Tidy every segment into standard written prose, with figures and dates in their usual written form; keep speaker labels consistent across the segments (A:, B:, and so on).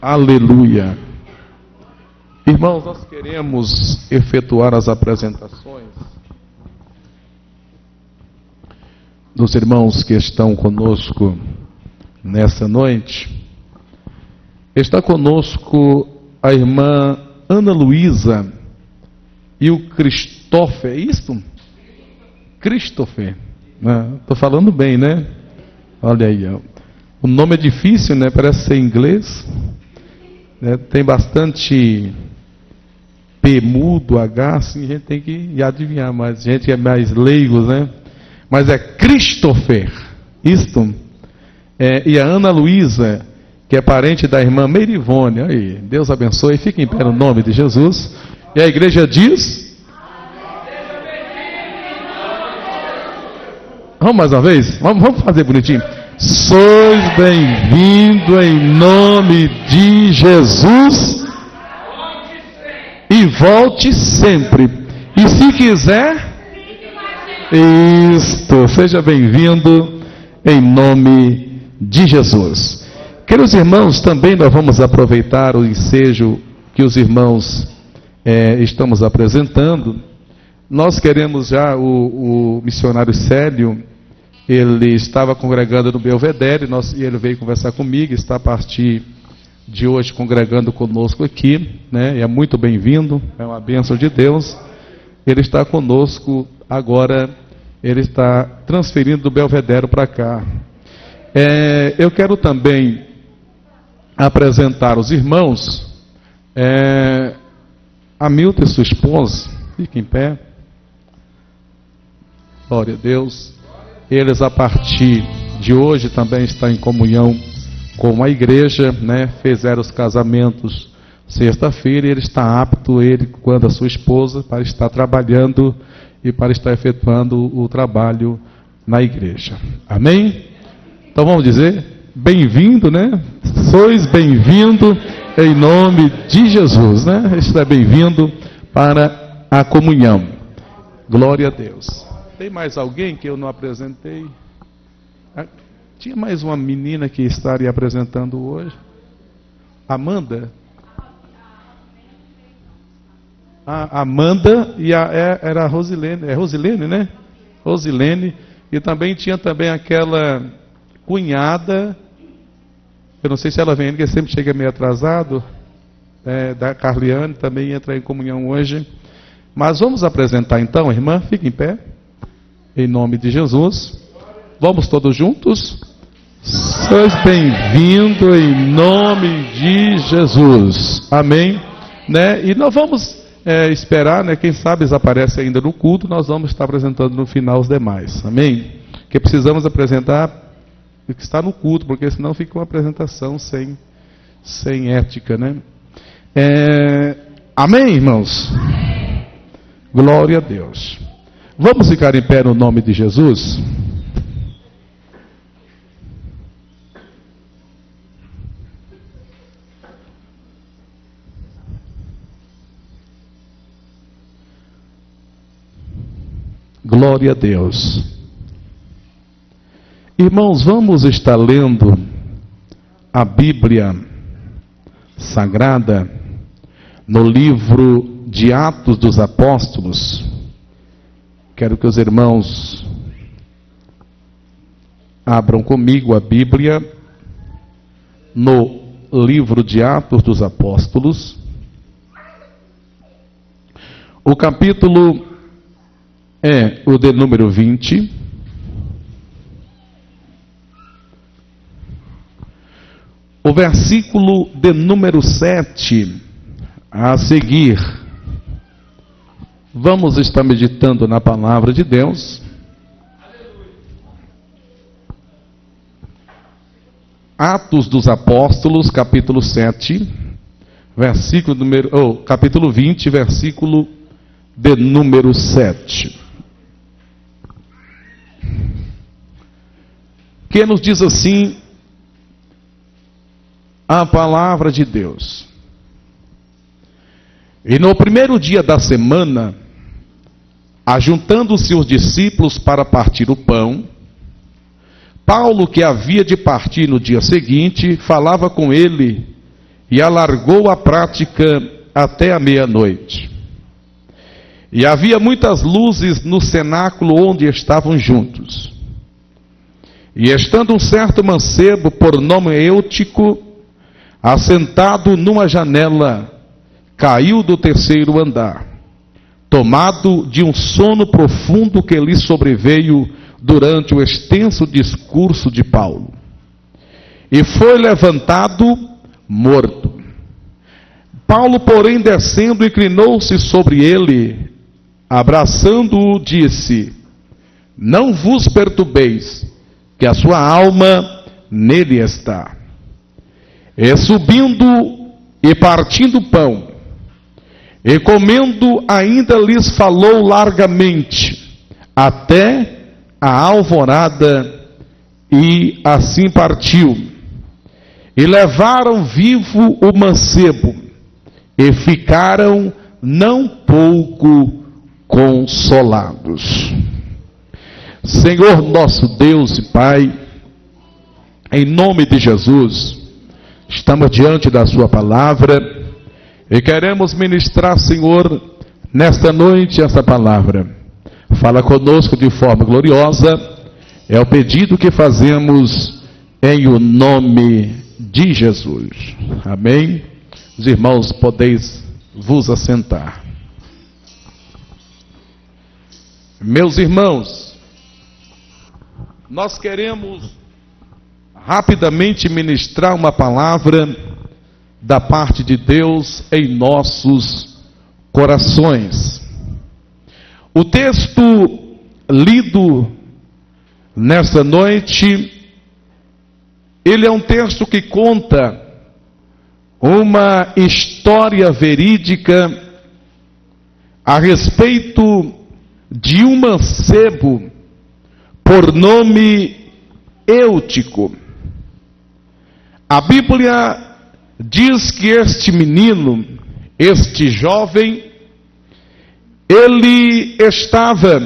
A: Aleluia. Irmãos, nós queremos efetuar as apresentações dos irmãos que estão conosco nessa noite. Está conosco a irmã Ana Luísa e o Christopher, é isso? Christopher. Estou falando bem, né? Olha aí, ó. O nome é difícil, né? Parece ser inglês. Tem bastante P mudo, H, assim, a gente tem que adivinhar, mas a gente é mais leigos, né? Mas é Christopher, isto. E a Ana Luísa, que é parente da irmã Meirivone. Aí, Deus abençoe, fique em pé no nome de Jesus. E a igreja diz: vamos mais uma vez? Vamos fazer bonitinho. Sois bem-vindo em nome de Jesus. E volte sempre. E se quiser, isto, seja bem-vindo em nome de Jesus. Queridos irmãos, também nós vamos aproveitar o ensejo que os irmãos estamos apresentando. Nós queremos já, o missionário Célio, ele estava congregando no Belvedere, e ele veio conversar comigo, está a partir de hoje congregando conosco aqui, né? E é muito bem-vindo, é uma bênção de Deus. Ele está conosco agora, ele está transferindo do Belvedere para cá. Eu quero também apresentar os irmãos, a Milton e sua esposa, fique em pé, glória a Deus. Eles a partir de hoje também estão em comunhão com a igreja, né? Fizeram os casamentos sexta-feira e ele está apto, ele quando a sua esposa, para estar trabalhando e para estar efetuando o trabalho na igreja. Amém? Então vamos dizer, bem-vindo, né? Sois bem-vindo em nome de Jesus, né? Está bem-vindo para a comunhão. Glória a Deus. Tem mais alguém que eu não apresentei? Tinha mais uma menina que estaria apresentando hoje. Amanda? A Amanda e era a Rosilene. É Rosilene, né? Rosilene. E também tinha também aquela cunhada. Eu não sei se ela vem, porque sempre chega meio atrasado. Da Carliane, também entra em comunhão hoje. Mas vamos apresentar então, irmã. Fique em pé. Em nome de Jesus. Vamos todos juntos? Sois bem-vindo em nome de Jesus. Amém? Né? E nós vamos esperar, né? Quem sabe eles aparecem ainda no culto, nós vamos estar apresentando no final os demais. Amém? Porque precisamos apresentar o que está no culto, porque senão fica uma apresentação sem ética, né? Amém, irmãos? Glória a Deus. Vamos ficar em pé no nome de Jesus? Glória a Deus. Irmãos, vamos estar lendo a Bíblia Sagrada no livro de Atos dos Apóstolos. Quero que os irmãos abram comigo a Bíblia no livro de Atos dos Apóstolos. O capítulo é o de número 20. O versículo de número 7 a seguir. Vamos estar meditando na palavra de Deus. Atos dos Apóstolos, capítulo 7, capítulo 20, versículo de número 7. Que nos diz assim a palavra de Deus. E no primeiro dia da semana, ajuntando-se os discípulos para partir o pão, Paulo, que havia de partir no dia seguinte, falava com ele e alargou a prática até a meia-noite. E havia muitas luzes no cenáculo onde estavam juntos. E estando um certo mancebo, por nome Eutico, assentado numa janela, caiu do terceiro andar, tomado de um sono profundo que lhe sobreveio durante o extenso discurso de Paulo. E foi levantado morto. Paulo, porém, descendo, inclinou-se sobre ele, abraçando-o, disse: não vos perturbeis, que a sua alma nele está. E subindo e partindo o pão, e comendo, ainda lhes falou largamente, até a alvorada, e assim partiu. E levaram vivo o mancebo, e ficaram não pouco consolados. Senhor nosso Deus e Pai, em nome de Jesus, estamos diante da sua palavra e queremos ministrar, Senhor, nesta noite essa palavra. Fala conosco de forma gloriosa, é o pedido que fazemos em o nome de Jesus. Amém? Os irmãos, podeis vos assentar. Meus irmãos, nós queremos rapidamente ministrar uma palavra da parte de Deus em nossos corações. O texto lido nesta noite, ele é um texto que conta uma história verídica a respeito de um mancebo por nome Eutico. A Bíblia diz que este menino, este jovem, ele estava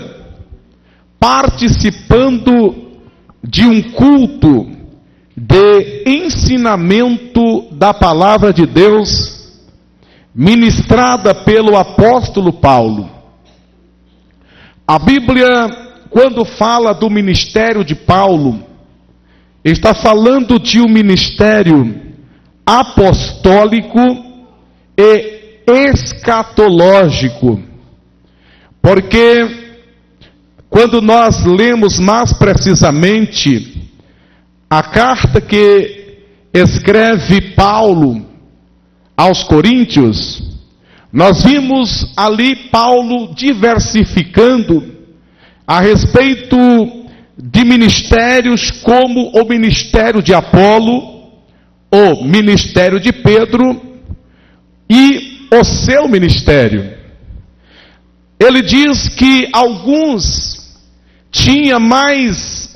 A: participando de um culto de ensinamento da palavra de Deus, ministrada pelo apóstolo Paulo. A Bíblia, quando fala do ministério de Paulo, está falando de um ministério apostólico e escatológico, porque quando nós lemos mais precisamente a carta que escreve Paulo aos Coríntios, nós vimos ali Paulo diversificando a respeito de ministérios como o ministério de Apolo, o ministério de Pedro e o seu ministério. Ele diz que alguns tinham mais,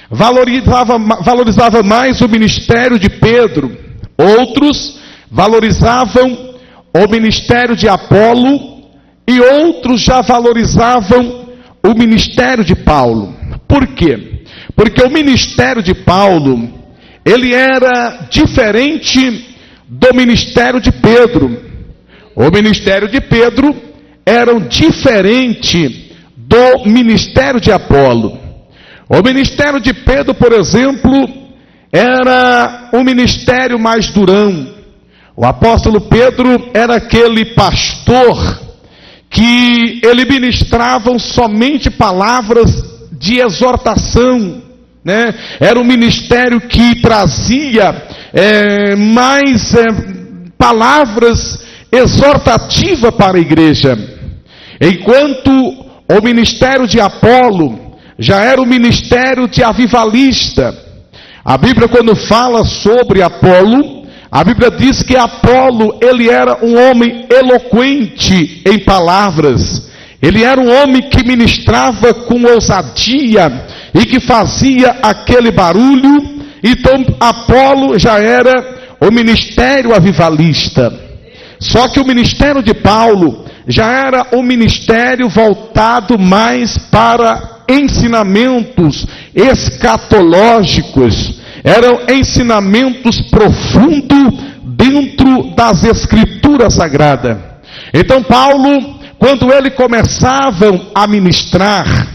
A: valorizava mais o ministério de Pedro, outros valorizavam o ministério de Apolo e outros já valorizavam o ministério de Paulo. Por quê? Porque o ministério de Paulo, ele era diferente do ministério de Pedro. O ministério de Pedro era diferente do ministério de Apolo. O ministério de Pedro, por exemplo, era um ministério mais durão. O apóstolo Pedro era aquele pastor que ele ministrava somente palavras de exortação, né? Era um ministério que trazia mais palavras exortativas para a igreja, enquanto o ministério de Apolo já era o ministério de avivalista. A Bíblia, quando fala sobre Apolo, a Bíblia diz que Apolo, ele era um homem eloquente em palavras. Ele era um homem que ministrava com ousadia e que fazia aquele barulho. Então Apolo já era o ministério avivalista. Só que o ministério de Paulo já era um ministério voltado mais para ensinamentos escatológicos. eram ensinamentos profundos dentro das Escrituras Sagradas. Então Paulo, quando ele começava a ministrar,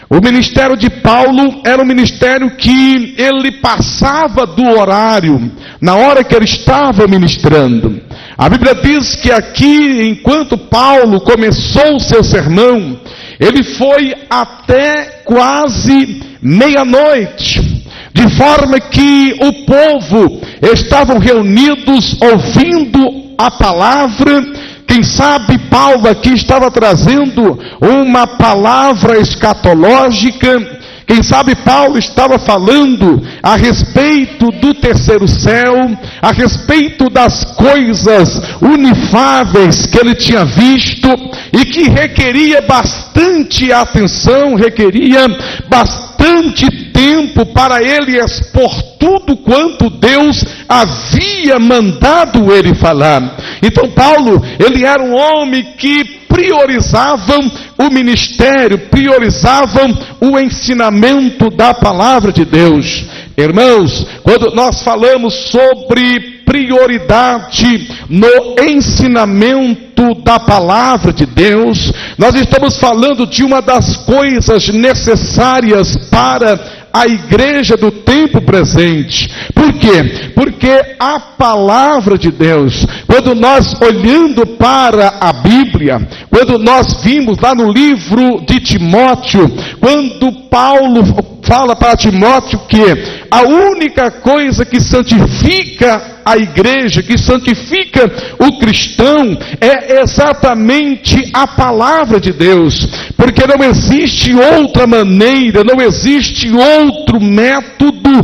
A: o ministério de Paulo era um ministério que ele passava do horário, na hora que ele estava ministrando. A Bíblia diz que aqui, enquanto Paulo começou o seu sermão, ele foi até quase meia-noite, de forma que o povo estavam reunidos ouvindo a palavra. Quem sabe Paulo aqui estava trazendo uma palavra escatológica. Quem sabe Paulo estava falando a respeito do terceiro céu, a respeito das coisas inefáveis que ele tinha visto e que requeria bastante atenção, requeria bastante tempo para ele expor tudo quanto Deus havia mandado ele falar. Então Paulo, ele era um homem que priorizava o ministério, priorizava o ensinamento da palavra de Deus. Irmãos, quando nós falamos sobre prioridade no ensinamento da palavra de Deus, nós estamos falando de uma das coisas necessárias para a igreja do tempo presente. Por quê? Porque a palavra de Deus, quando nós olhando para a Bíblia, quando nós vimos lá no livro de Timóteo, quando Paulo fala para Timóteo que a única coisa que santifica a igreja, que santifica o cristão, é exatamente a palavra de Deus, porque não existe outra maneira, não existe outro método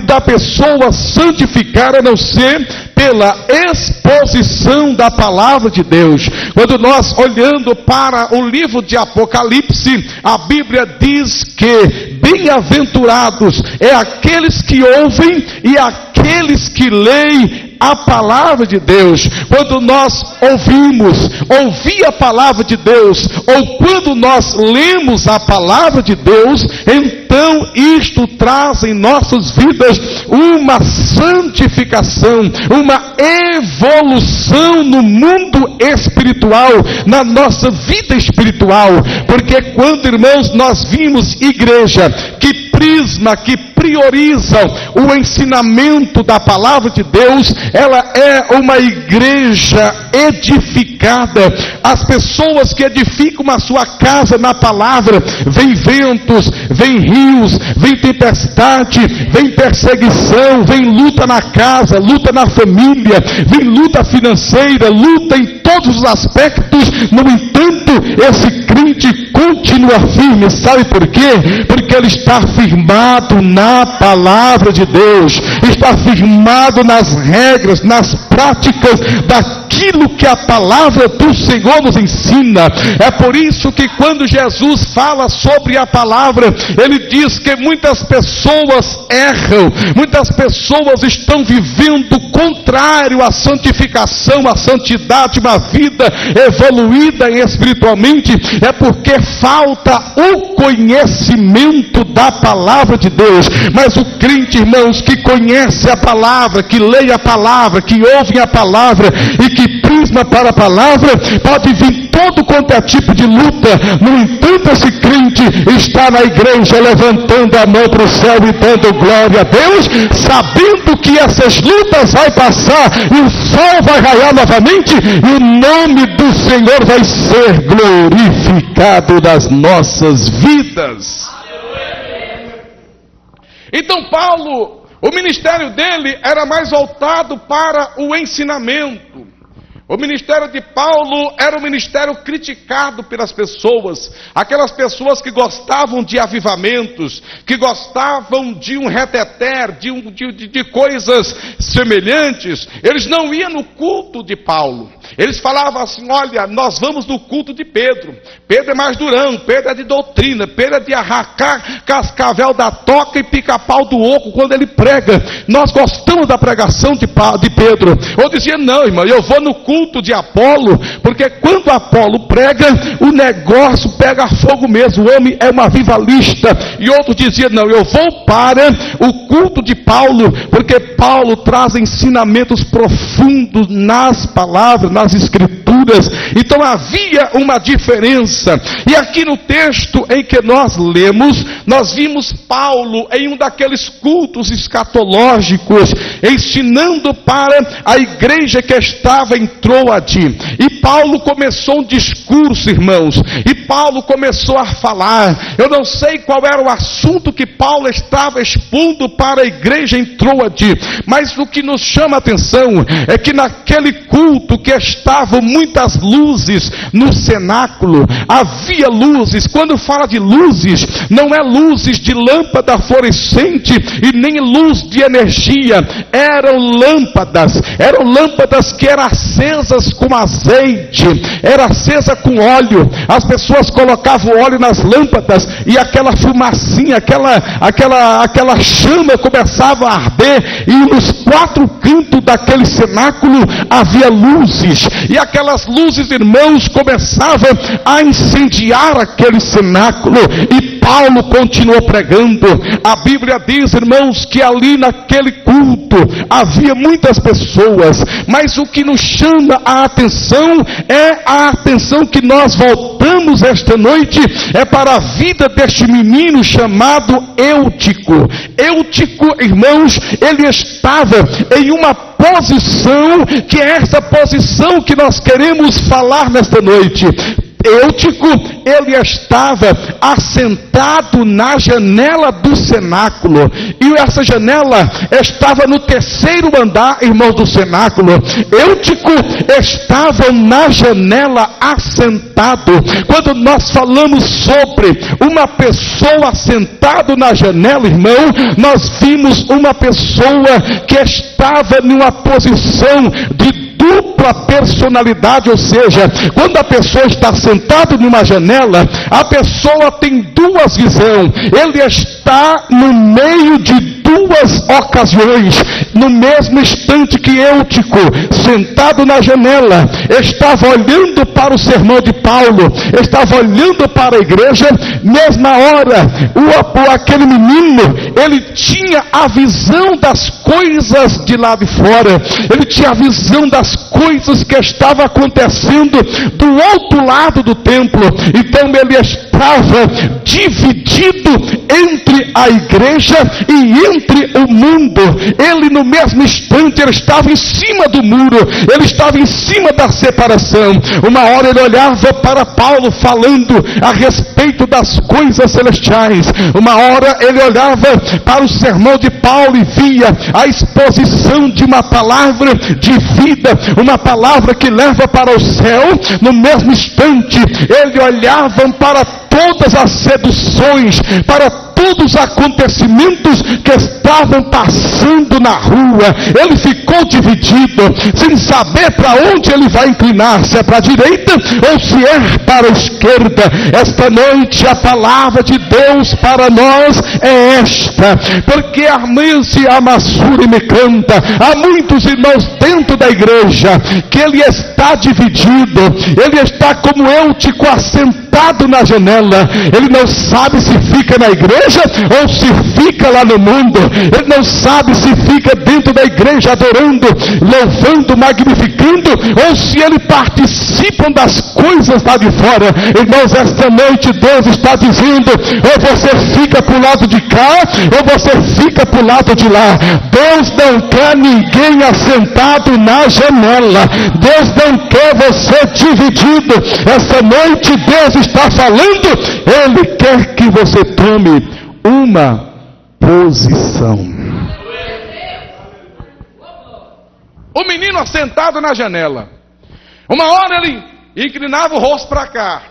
A: da pessoa santificar a não ser pela exposição da palavra de Deus. Quando nós olhando para o livro de Apocalipse, a Bíblia diz que bem-aventurados é aqueles que ouvem e aqueles que leem a palavra de Deus. Quando nós ouvir a palavra de Deus, ou quando nós lemos a palavra de Deus, então isto traz em nossas vidas uma santificação, uma evolução no mundo espiritual, na nossa vida espiritual. Porque quando, irmãos, nós vimos igreja que prioriza o ensinamento da palavra de Deus, ela é uma igreja edificada. As pessoas que edificam a sua casa na palavra, vem ventos, vem rios, vem tempestade, vem perseguição, vem luta na casa, luta na família, vem luta financeira, luta em todos os aspectos. No entanto, esse crente continua firme. Sabe por quê? Porque ele está firmado na palavra de Deus, está firmado nas regras, nas práticas daquilo que a palavra do Senhor nos ensina. É por isso que quando Jesus fala sobre a palavra, ele diz que muitas pessoas erram, muitas pessoas estão vivendo contrário à santificação, à santidade, uma vida evoluída espiritualmente, é porque falta o conhecimento da palavra de Deus. Mas o crente, irmãos, que conhece a palavra, que lê a palavra, que ouve a palavra e que prisma para a palavra, pode vir todo quanto é tipo de luta. No entanto, esse crente está na igreja levantando a mão para o céu e dando glória a Deus, sabendo que essas lutas vai passar e o sol vai raiar novamente e o nome do Senhor vai ser glorificado nas nossas vidas. Então Paulo, o ministério dele era mais voltado para o ensinamento. O ministério de Paulo era um ministério criticado pelas pessoas, aquelas pessoas que gostavam de avivamentos, que gostavam de um reteter, de coisas semelhantes. Eles não iam no culto de Paulo. Eles falavam assim: olha, nós vamos no culto de Pedro. Pedro é mais durão, Pedro é de doutrina, Pedro é de arrancar cascavel da toca e pica-pau do oco quando ele prega. Nós gostamos da pregação de Pedro. Ou dizia: não, irmão, eu vou no culto de Apolo, porque quando Apolo prega, o negócio pega fogo mesmo, o homem é uma vivalista. E outro dizia: não, eu vou para o culto de Paulo, porque Paulo traz ensinamentos profundos nas palavras, nas escrituras. Então havia uma diferença. E aqui no texto em que nós lemos, nós vimos Paulo em um daqueles cultos escatológicos, ensinando para a igreja que estava em Troade. E Paulo começou um discurso, irmãos, e Paulo começou a falar. Eu não sei qual era o assunto que Paulo estava expondo para a igreja em Troade, mas o que nos chama a atenção é que naquele culto que estavam muitas luzes no cenáculo, havia luzes. Quando fala de luzes, não é luzes de lâmpada fluorescente e nem luz de energia, eram lâmpadas que eram acesas com azeite, era acesa com óleo. As pessoas colocavam óleo nas lâmpadas e aquela fumacinha, aquela chama começava a arder, e nos quatro cantos daquele cenáculo havia luzes, e aquelas luzes, irmãos, começavam a incendiar aquele cenáculo. E Paulo continuou pregando. A Bíblia diz, irmãos, que ali naquele culto havia muitas pessoas, mas o que nos chama a atenção é a atenção que nós voltamos esta noite, é para a vida deste menino chamado Eutico. Eutico, irmãos, ele estava em uma posição, que é essa posição que nós queremos falar nesta noite. Eutico, ele estava assentado na janela do cenáculo, e essa janela estava no terceiro andar, irmãos, do cenáculo. Eutico estava na janela assentado. Quando nós falamos sobre uma pessoa assentada na janela, irmão, nós vimos uma pessoa que estava numa posição de dupla personalidade, ou seja, quando a pessoa está sentada numa janela, a pessoa tem duas visões. Ele está no meio de duas ocasiões. No mesmo instante que Eutico, sentado na janela, estava olhando para o sermão de Paulo, estava olhando para a igreja, mesma hora, aquele menino, ele tinha a visão das coisas de lá de fora, ele tinha a visão das coisas que estavam acontecendo do outro lado do templo. Então ele estava dividido entre a igreja e entre o mundo. Ele, no mesmo instante, ele estava em cima do muro, ele estava em cima da separação. Uma hora ele olhava para Paulo falando a respeito das coisas celestiais, uma hora ele olhava para o sermão de Paulo e via a exposição de uma palavra de vida, uma palavra que leva para o céu. No mesmo instante ele olhava para todas as seduções, para todos os acontecimentos que estavam passando na rua. Ele ficou dividido, sem saber para onde ele vai inclinar, se é para a direita ou se é para a esquerda. Esta noite a palavra de Deus para nós é esta, porque a Armência Amassura me canta, há muitos irmãos dentro da igreja que ele está dividido, ele está como Eutico assentado na janela. Ele não sabe se fica na igreja ou se fica lá no mundo. Ele não sabe se fica dentro da igreja adorando, louvando, magnificando, ou se ele participa das coisas lá de fora. Irmãos, esta noite Deus está dizendo: ou você fica para o lado de cá, ou você fica para o lado de lá. Deus não quer ninguém assentado na janela. Deus não quer você dividido. Esta noite Deus está falando, Ele quer que você tome uma posição. O menino assentado na janela, uma hora ele inclinava o rosto para cá,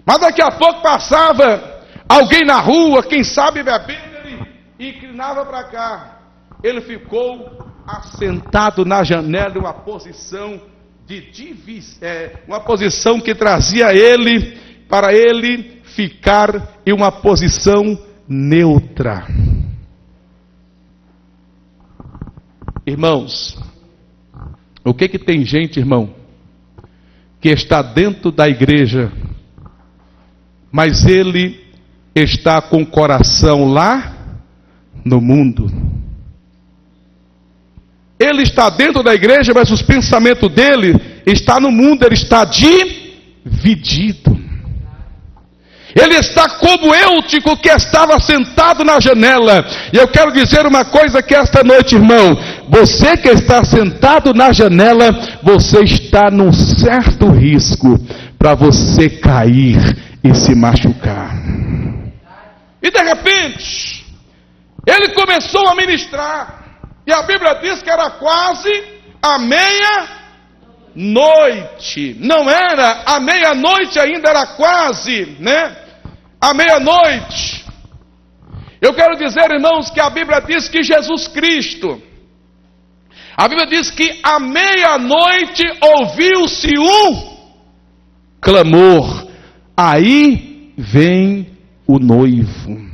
A: mas daqui a pouco passava alguém na rua, quem sabe bebendo, ele inclinava para cá. Ele ficou assentado na janela em uma posição uma posição que trazia ele para ele ficar em uma posição neutra. Irmãos, o que tem gente, irmão, que está dentro da igreja, mas ele está com o coração lá no mundo. Ele está dentro da igreja, mas os pensamentos dele está no mundo, ele está dividido. Ele está como Eutico, que estava sentado na janela. E eu quero dizer uma coisa que esta noite, irmão, você que está sentado na janela, você está num certo risco para você cair e se machucar. E de repente, ele começou a ministrar. E a Bíblia diz que era quase a meia-noite. Não era a meia-noite ainda, era quase, né? A meia-noite. Eu quero dizer, irmãos, que a Bíblia diz que Jesus Cristo, a Bíblia diz que à meia-noite ouviu-se um clamor. Aí vem o noivo.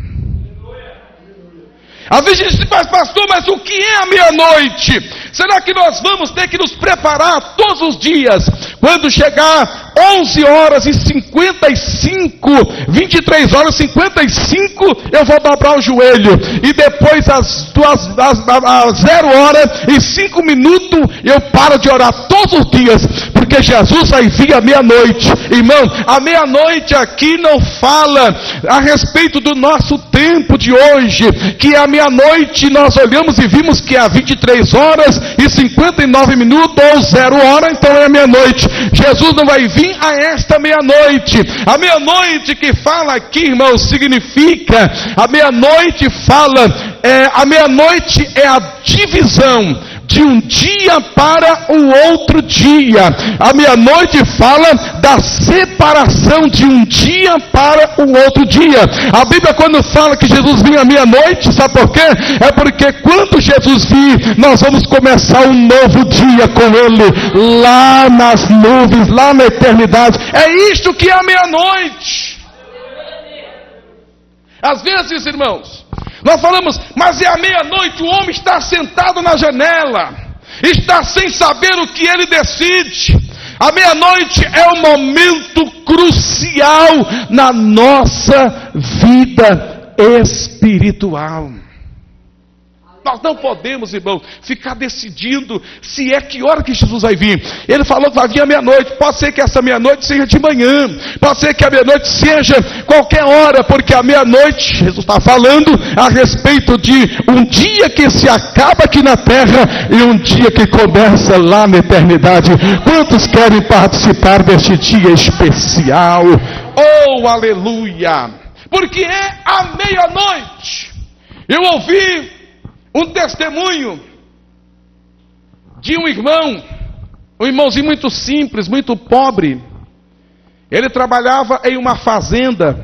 A: Às vezes a gente diz, pastor, mas o que é a meia-noite? Será que nós vamos ter que nos preparar todos os dias? Quando chegar 11 horas e 55, 23 horas e 55, eu vou dobrar o joelho. E depois às 0 horas e 5 minutos, eu paro de orar todos os dias. Porque Jesus vai vir à meia-noite. Irmão, a meia-noite aqui não fala a respeito do nosso tempo de hoje. Que a meia-noite nós olhamos e vimos que há 23 horas e 59 minutos ou 0 hora, então é meia-noite. Jesus não vai vir a esta meia-noite. A meia-noite que fala aqui, irmão, significa, a meia-noite a meia-noite é a divisão de um dia para o outro dia. A meia-noite fala da separação de um dia para o outro dia. A Bíblia, quando fala que Jesus vinha à meia-noite, sabe por quê? É porque quando Jesus vir, nós vamos começar um novo dia com Ele, lá nas nuvens, lá na eternidade. É isto que é a meia-noite. Às vezes, irmãos, nós falamos, mas é a meia-noite, o homem está sentado na janela, está sem saber o que ele decide. A meia-noite é um momento crucial na nossa vida espiritual. Nós não podemos, irmão, ficar decidindo se é que hora que Jesus vai vir. Ele falou que vai vir à meia-noite. Pode ser que essa meia-noite seja de manhã. Pode ser que a meia-noite seja qualquer hora. Porque a meia-noite, Jesus está falando a respeito de um dia que se acaba aqui na terra e um dia que começa lá na eternidade. Quantos querem participar deste dia especial? Oh, aleluia! Porque é a meia-noite. Eu ouvi um testemunho de um irmãozinho muito simples, muito pobre. Ele trabalhava em uma fazenda,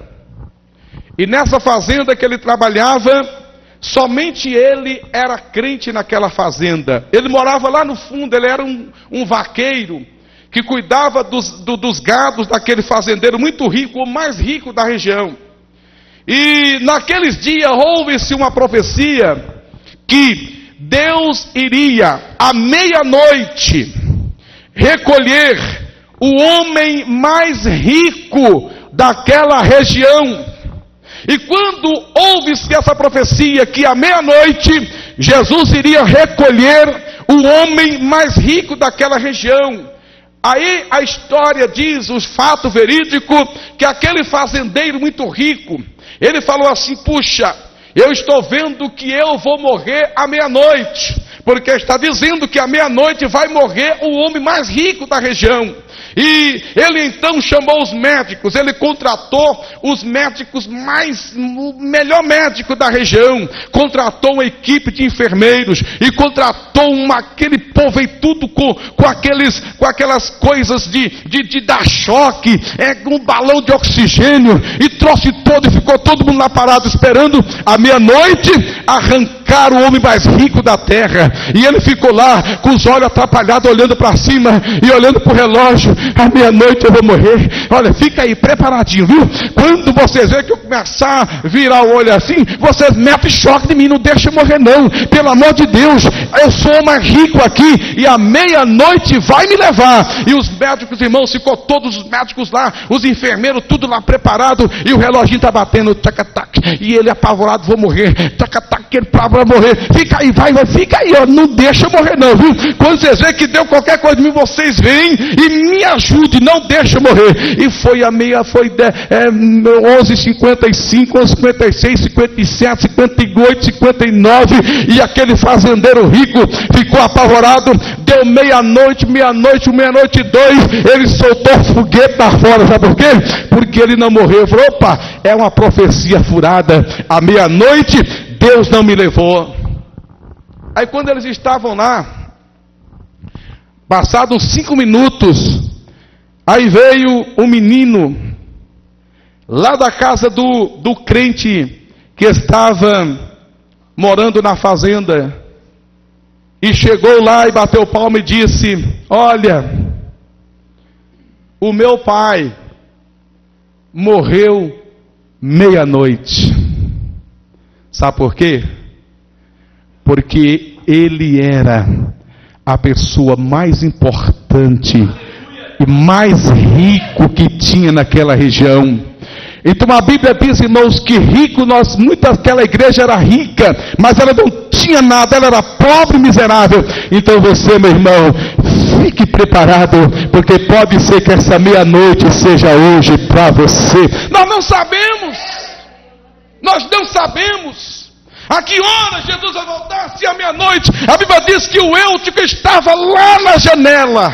A: e nessa fazenda que ele trabalhava, somente ele era crente naquela fazenda. Ele morava lá no fundo, ele era um vaqueiro, que cuidava dos gados daquele fazendeiro muito rico, o mais rico da região. E naqueles dias houve-se uma profecia que Deus iria à meia-noite recolher o homem mais rico daquela região. E quando houve-se essa profecia que à meia-noite Jesus iria recolher o homem mais rico daquela região, aí a história diz, o fato verídico, que aquele fazendeiro muito rico, ele falou assim, puxa, eu estou vendo que eu vou morrer à meia-noite, porque está dizendo que à meia-noite vai morrer o homem mais rico da região. E ele então chamou os médicos, ele contratou os médicos o melhor médico da região, contratou uma equipe de enfermeiros, e contratou aquele povo e tudo com aquelas coisas de dar choque, um balão de oxigênio, e trouxe todo, e ficou todo mundo lá parado esperando a meia-noite arrancar colocar o homem mais rico da terra. E ele ficou lá com os olhos atrapalhados, olhando para cima e olhando para o relógio. À meia-noite eu vou morrer. Olha, fica aí preparadinho, viu? Quando vocês verem que eu começar a virar o olho assim, vocês metem choque de mim, não deixa eu morrer não. Pelo amor de Deus, eu sou o mais rico aqui e à meia-noite vai me levar. E os médicos, irmãos, ficou todos os médicos lá, os enfermeiros, tudo lá preparado, e o reloginho está batendo, tac-tac, e ele apavorado, vou morrer, tac-tac, ele para morrer, fica aí, vai, fica aí, ó, não deixa eu morrer não, viu? Quando vocês verem que deu qualquer coisa de mim, vocês vêm e me ajudem, não deixa eu morrer. E foi a meia, foi 11h55, 11h56, 57, 58, 59, e aquele fazendeiro rico ficou apavorado. Deu meia-noite, meia-noite, meia-noite e 2, ele soltou foguete lá fora, sabe por quê? Porque ele não morreu. Falou, opa, é uma profecia furada. À meia-noite, Deus não me levou. Aí quando eles estavam lá, passados 5 minutos, aí veio um menino, lá da casa do crente, que estava morando na fazenda, e chegou lá e bateu palma e disse, olha, o meu pai morreu meia-noite. Sabe por quê? Porque ele era a pessoa mais importante e mais rico que tinha naquela região. Então a Bíblia diz, irmãos, que rico, aquela igreja era rica, mas ela não tinha nada, ela era pobre e miserável. Então você, meu irmão, fique preparado, porque pode ser que essa meia-noite seja hoje para você. Nós não sabemos. A que hora Jesus vai voltar? Se à meia-noite, a Bíblia diz que o Eutico estava lá na janela,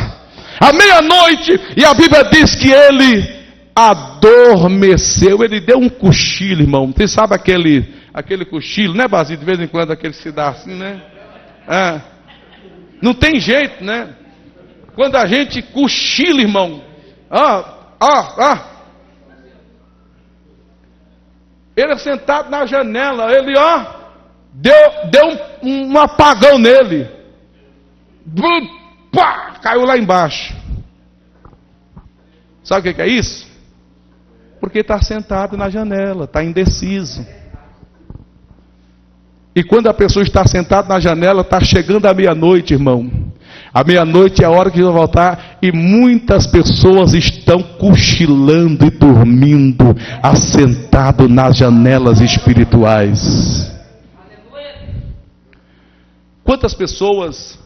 A: à meia-noite, e a Bíblia diz que ele adormeceu, ele deu um cochilo, irmão. Você sabe aquele cochilo, né, Basílio? De vez em quando aquele se dá assim, né? Não tem jeito, né? Quando a gente cochila, irmão. Ele sentado na janela, ele, deu um apagão nele. Pá, caiu lá embaixo. Sabe o que é isso? Porque está sentado na janela, está indeciso. E quando a pessoa está sentada na janela, está chegando a meia-noite, irmão. A meia-noite é a hora que vai voltar, e muitas pessoas estão cochilando e dormindo, assentado nas janelas espirituais. Quantas pessoas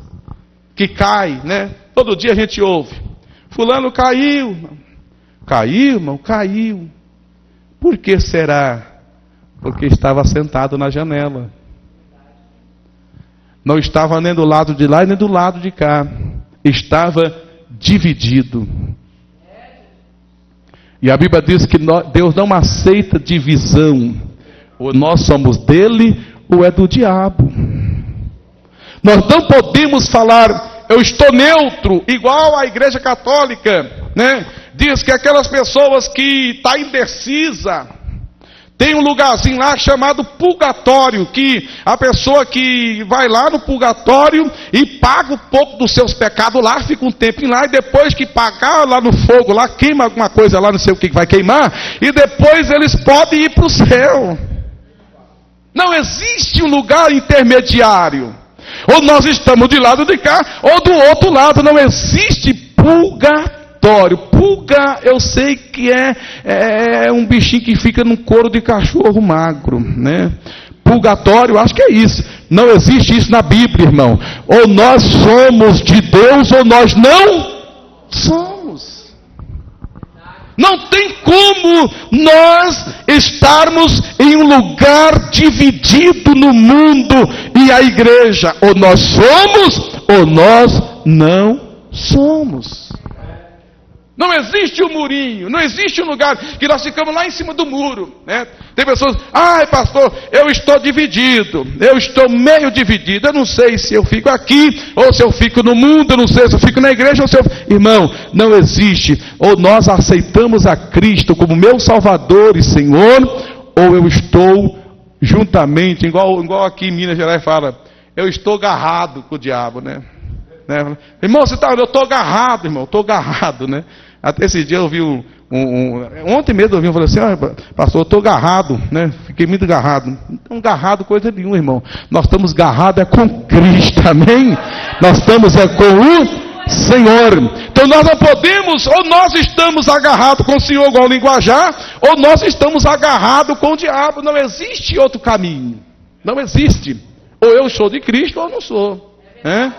A: que caem, né? Todo dia a gente ouve, fulano caiu, irmão, caiu. Por que será? Porque estava sentado na janela. Não estava nem do lado de lá nem do lado de cá. Estava dividido. E a Bíblia diz que Deus não aceita divisão. Ou nós somos dele, ou é do diabo. Nós não podemos falar, eu estou neutro, igual a Igreja Católica, né? Diz que aquelas pessoas que estão indecisas, tem um lugarzinho lá chamado purgatório, que a pessoa que vai lá no purgatório e paga um pouco dos seus pecados lá, fica um tempinho lá, e depois que pagar lá no fogo, lá queima alguma coisa lá, não sei o que vai queimar, e depois eles podem ir para o céu. Não existe um lugar intermediário. Ou nós estamos de lado de cá, ou do outro lado. Não existe purgatório. Pulga, eu sei que é um bichinho que fica num couro de cachorro magro, né? Purgatório, acho que é isso. Não existe isso na Bíblia, irmão. Ou nós somos de Deus, ou nós não somos. Não tem como nós estarmos em um lugar dividido no mundo e a igreja. Ou nós somos, ou nós não somos. Não existe um murinho, não existe um lugar que nós ficamos lá em cima do muro, né? Tem pessoas, ai pastor, eu estou dividido, eu estou meio dividido, eu não sei se eu fico aqui, ou se eu fico no mundo, eu não sei se eu fico na igreja, ou se eu... Irmão, não existe. Ou nós aceitamos a Cristo como meu Salvador e Senhor, ou eu estou juntamente, igual aqui em Minas Gerais fala, eu estou agarrado com o diabo, né? Irmão, eu estou agarrado, irmão, estou agarrado, né? Até esse dia eu vi ontem mesmo eu vi, eu falei assim, pastor, eu estou agarrado, né? Fiquei muito agarrado. Não agarrado coisa nenhuma, irmão. Nós estamos agarrados com Cristo, amém? Nós estamos com o Senhor. Então nós não podemos, ou nós estamos agarrados com o Senhor igual linguajar, ou nós estamos agarrados com o diabo. Não existe outro caminho. Não existe. Ou eu sou de Cristo ou eu não sou. Né?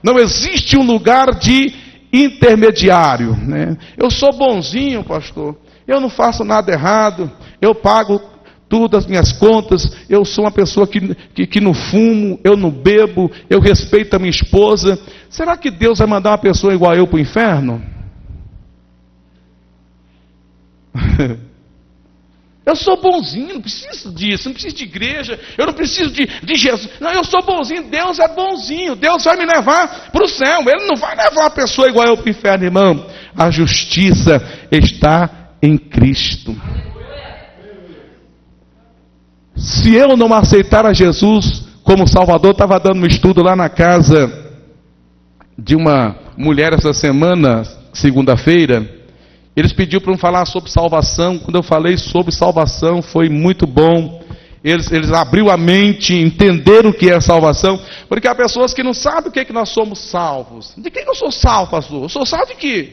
A: Não existe um lugar de intermediário. Né? Eu sou bonzinho, pastor. Eu não faço nada errado. Eu pago tudo as minhas contas, eu sou uma pessoa que não fumo, eu não bebo, eu respeito a minha esposa. Será que Deus vai mandar uma pessoa igual eu para o inferno? Eu sou bonzinho, não preciso disso, não preciso de igreja, eu não preciso de Jesus. Não, eu sou bonzinho, Deus é bonzinho, Deus vai me levar para o céu, Ele não vai levar uma pessoa igual eu para o inferno, irmão. A justiça está em Cristo. Se eu não aceitar a Jesus como Salvador, estava dando um estudo lá na casa de uma mulher essa semana, segunda-feira. Eles pediram para eu falar sobre salvação. Quando eu falei sobre salvação, foi muito bom. Eles abriram a mente, entenderam o que é salvação. Porque há pessoas que não sabem o que é que nós somos salvos. De que eu sou salvo, pastor? Eu sou salvo de quê?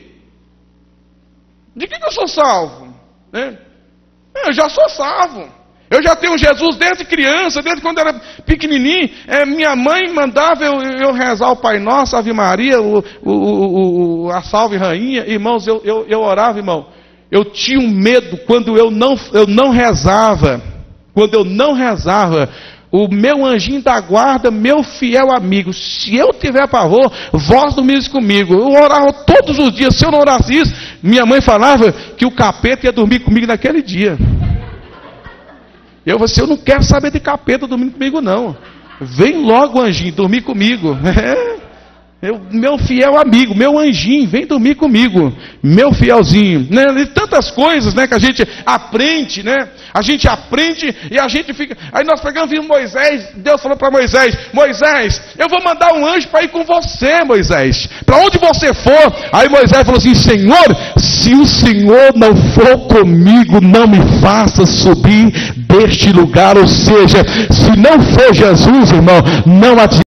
A: De que eu sou salvo? Né? Eu já sou salvo. Eu já tenho Jesus desde criança, desde quando era pequenininho. Minha mãe mandava eu rezar o Pai Nosso, Ave Maria, a Salve Rainha. Irmãos, eu orava, irmão. Eu tinha um medo quando eu não rezava. Quando eu não rezava, o meu anjinho da guarda, meu fiel amigo, se eu tiver pavor, vós dormires comigo. Eu orava todos os dias. Se eu não orasse isso, minha mãe falava que o capeta ia dormir comigo naquele dia. Eu falei assim, eu não quero saber de capeta dormindo comigo não. Vem logo, anjinho, dormir comigo. Meu fiel amigo, meu anjinho, vem dormir comigo. Meu fielzinho. Né? E tantas coisas, né, que a gente aprende, né? A gente aprende e a gente fica... Aí nós pegamos e vimos Moisés, Deus falou para Moisés, Moisés, eu vou mandar um anjo para ir com você, Moisés. Para onde você for. Aí Moisés falou assim, Senhor, se o Senhor não for comigo, não me faça subir deste lugar. Ou seja, se não for Jesus, irmão, não adianta.